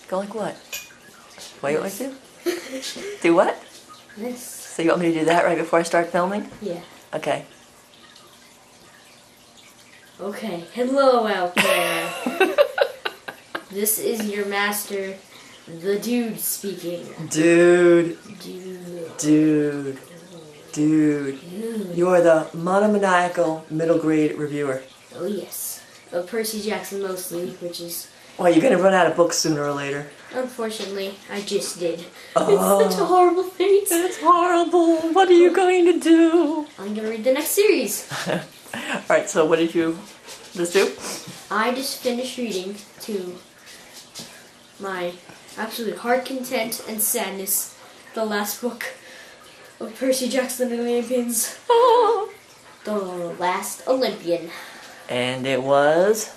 Go like what? What do you want me to do? Do what? This. So you want me to do that right before I start filming? Yeah. Okay. Okay. Hello out there. This is your master, the dude speaking. Dude. Dude. Dude. Dude. You are the monomaniacal middle grade reviewer. Oh yes. Of Percy Jackson mostly, which is... Well, you're gonna run out of books sooner or later. Unfortunately, I just did. Oh. It's such a horrible fate. It's horrible. What are you going to do? I'm gonna read the next series. Alright, so what did you just do? I just finished reading to my absolute heart content and sadness the last book of Percy Jackson and the Olympians. The Last Olympian. And it was...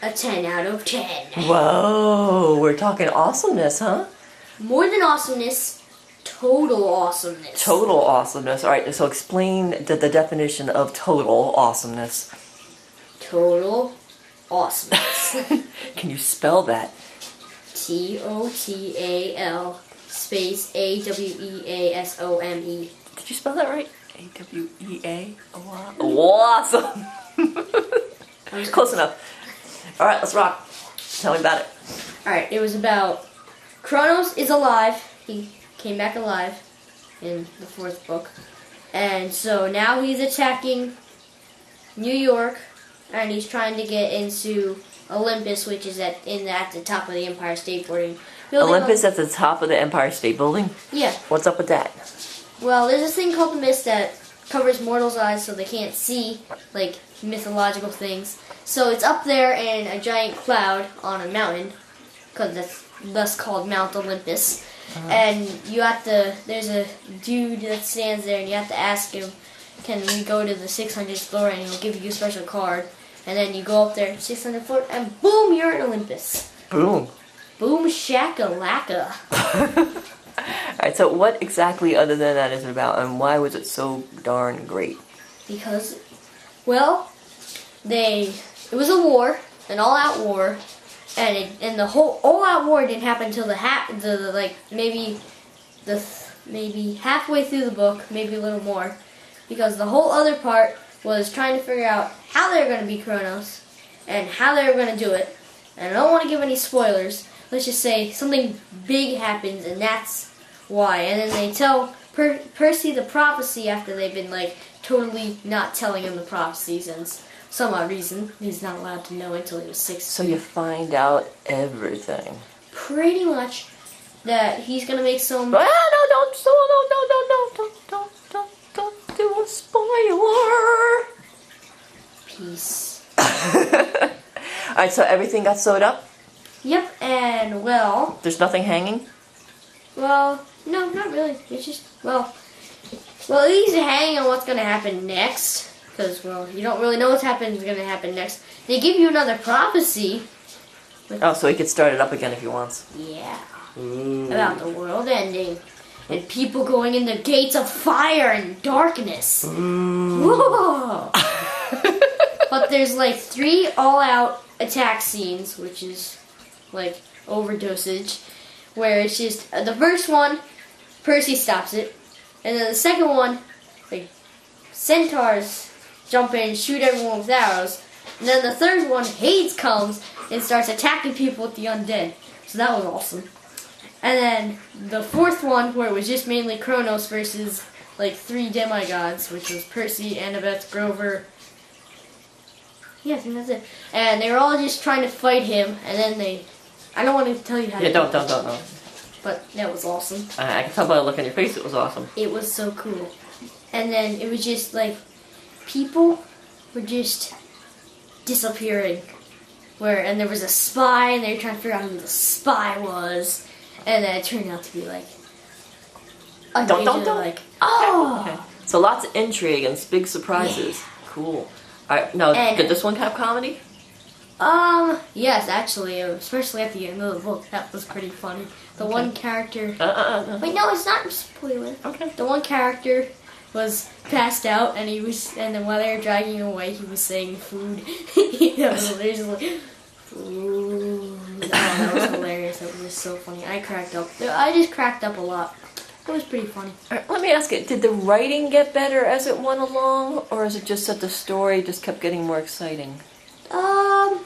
A 10 out of 10. Whoa, we're talking awesomeness, huh? More than awesomeness, total awesomeness. Total awesomeness. Alright, so explain the definition of total awesomeness. Total awesomeness. Can you spell that? Total space AWEASOME. Did you spell that right? AWEA? Awesome! Close enough. Alright, let's rock. Tell me about it. Alright, it was about Kronos is alive. He came back alive in the 4th book. And so now he's attacking New York, and he's trying to get into Olympus, which is at the top of the Empire State Building. Olympus at the top of the Empire State Building? Yeah. What's up with that? Well, there's this thing called the mist that covers mortals' eyes so they can't see, like, mythological things. So it's up there in a giant cloud on a mountain, because that's thus called Mount Olympus. And you have to, there's a dude that stands there and you have to ask him, can we go to the 600th floor, and he'll give you a special card. And then you go up there, 600th floor, and boom, you're in Olympus. Boom. Boom shakalaka. Alright, so what exactly other than that is it about, and why was it so darn great? Because, well, it was a war, an all-out war, and the whole all-out war didn't happen until maybe halfway through the book, maybe a little more, because the whole other part was trying to figure out how they were going to be Kronos and how they were going to do it. And I don't want to give any spoilers. Let's just say something big happens, and that's why. And then they tell Percy the prophecy after they've been like totally not telling him the prophecies, and some odd reason he's not allowed to know until he was 16. So you find out everything. Pretty much that he's gonna make some. No, don't do a spoiler. Peace. Alright, so everything got sewed up? Yep, and well. There's nothing hanging? Well, no, not really. It's just well, at least hang on what's gonna happen next. Because, well, you don't really know what's going to happen next. They give you another prophecy. Oh, so he could start it up again if he wants. Yeah. Ooh. About the world ending. And people going in the gates of fire and darkness. Ooh. Whoa! But there's like 3 all-out attack scenes, which is like overdosage. Where it's just, the first one, Percy stops it. And then the second one, like, centaurs jump in and shoot everyone with arrows. And then the third one, Hades comes and starts attacking people with the undead. So that was awesome. And then the 4th one, where it was just mainly Kronos versus like 3 demigods, which was Percy, Annabeth, Grover. Yeah, I think that's it. And they were all just trying to fight him, and then I don't want to tell you how to do it. Don't. But that was awesome. I can tell by the look on your face it was awesome. It was so cool. And then it was just like, people were just disappearing. And there was a spy, and they were trying to figure out who the spy was. And then it turned out to be like, Don't. like, oh! Okay. So lots of intrigue and big surprises. Yeah. Cool. Alright, now, did this one have comedy? Yes, actually, especially at the end of the book, that was pretty funny. The one character... Wait, no, it's not a spoiler. Okay. The one character was passed out, and then while they were dragging him away, he was saying food. There's like, food. Oh, that was hilarious. That was just so funny. I cracked up. I just cracked up a lot. It was pretty funny. Let me ask you, did the writing get better as it went along, or is it just that the story just kept getting more exciting? Well,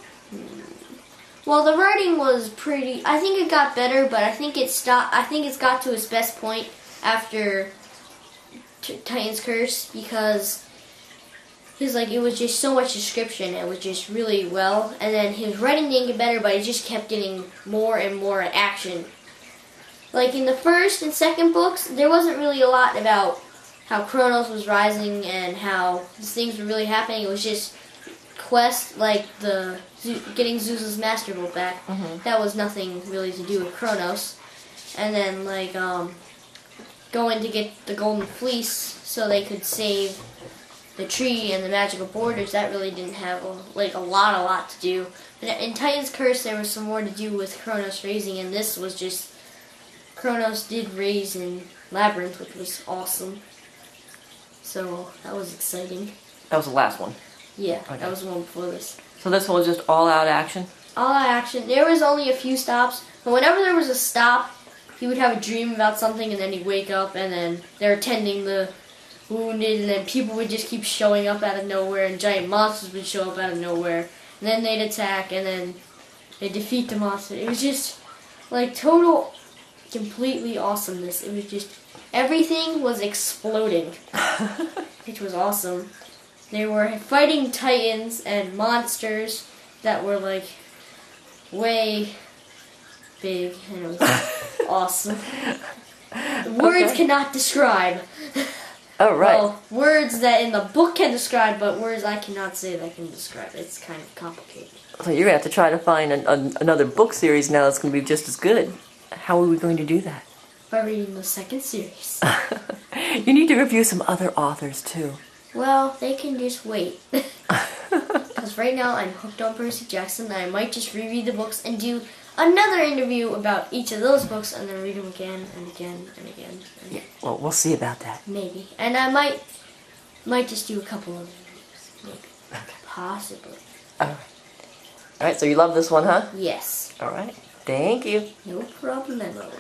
the writing was pretty. I think it got better, but I think it stopped. I think it's got to its best point after Titan's Curse because it was just so much description. It was just really well, and then his writing didn't get better, but it just kept getting more and more action. Like in the first and second books, there wasn't really a lot about how Kronos was rising and how these things were really happening. It was just quest, like the getting Zeus's Master Bolt back. Mm-hmm. That was nothing really to do with Kronos. And then going to get the Golden Fleece so they could save the tree and the magical borders. That really didn't have a lot to do. But in Titan's Curse, there was some more to do with Kronos raising, and this was just Kronos did raise in Labyrinth, which was awesome. So that was exciting. That was the last one. Yeah, Okay. that was the one before this. So this one was just all-out action? All-out action. There was only a few stops, but whenever there was a stop, he would have a dream about something, and then he'd wake up, and then they're tending the wounded, and then people would just keep showing up out of nowhere, and giant monsters would show up out of nowhere, and then they'd attack, and then they'd defeat the monster. It was just, total, completely awesomeness. It was just, everything was exploding. It was awesome. They were fighting titans and monsters that were, way big, and it was awesome. Words cannot describe. Oh, right. Well, words that in the book can describe, but words I cannot say that can describe. It's kind of complicated. So you're going to have to try to find another book series now that's going to be just as good. How are we going to do that? By reading the second series. You need to review some other authors, too. Well, they can just wait. Because right now I'm hooked on Percy Jackson, and I might just reread the books and do another interview about each of those books, and then read them again and again and again. And Yeah, well, we'll see about that. maybe. And I might just do a couple of interviews. Maybe. Okay. Possibly. All right, so you love this one, huh? Yes. All right. Thank you. No problemo.